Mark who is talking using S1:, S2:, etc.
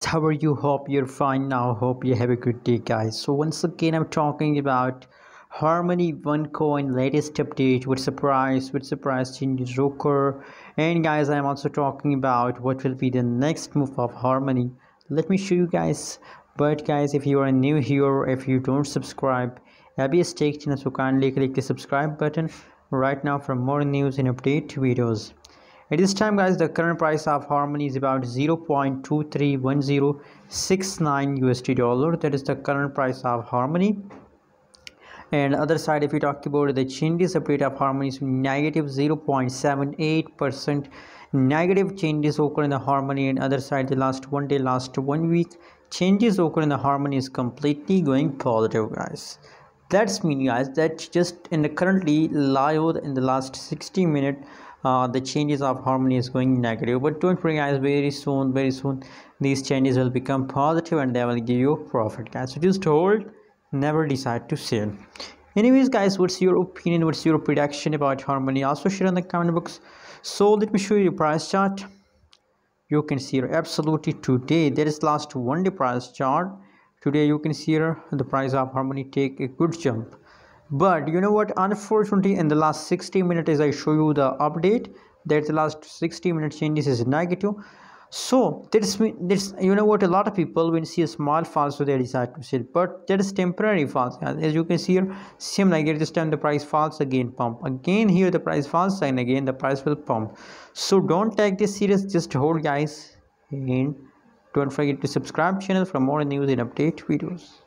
S1: how are you? Hope you're fine now. Hope you have a good day, guys. So once again, I'm talking about Harmony One Coin latest update with surprise changes occur. And guys, I'm also talking about what will be the next move of Harmony. Let me show you guys. But guys, if you are new here, if you don't subscribe, be a stake channel, so kindly click the subscribe button right now for more news and update videos. At this time, guys, the current price of Harmony is about 0.231069 USD dollar. That is the current price of Harmony. And other side, if we talk about the changes update of Harmony, is negative 0.78% negative changes occur in the Harmony. And other side, the last 1 day, last 1 week, changes occur in the Harmony is completely going positive, guys. That's mean, guys, that just in the currently live in the last 60 minutes, the changes of Harmony is going negative. But don't worry, guys, very soon these changes will become positive and they will give you profit, guys. So just hold, never decide to sell. Anyways, guys, what's your opinion, what's your prediction about Harmony? Also share in the comment box. So let me show you the price chart. You can see here absolutely today, there is last 1 day price chart. Today you can see here the price of Harmony take a good jump. But you know what, unfortunately in the last 60 minutes, as I show you the update, that the last 60 minutes changes is negative. So this you know what, a lot of people when see a small fall, so they decide to sell, but that is temporary falls. As you can see here, same like this time the price falls, again pump, again here the price falls, and again the price will pump. So don't take this serious, just hold, guys, and don't forget to subscribe channel for more news and update videos.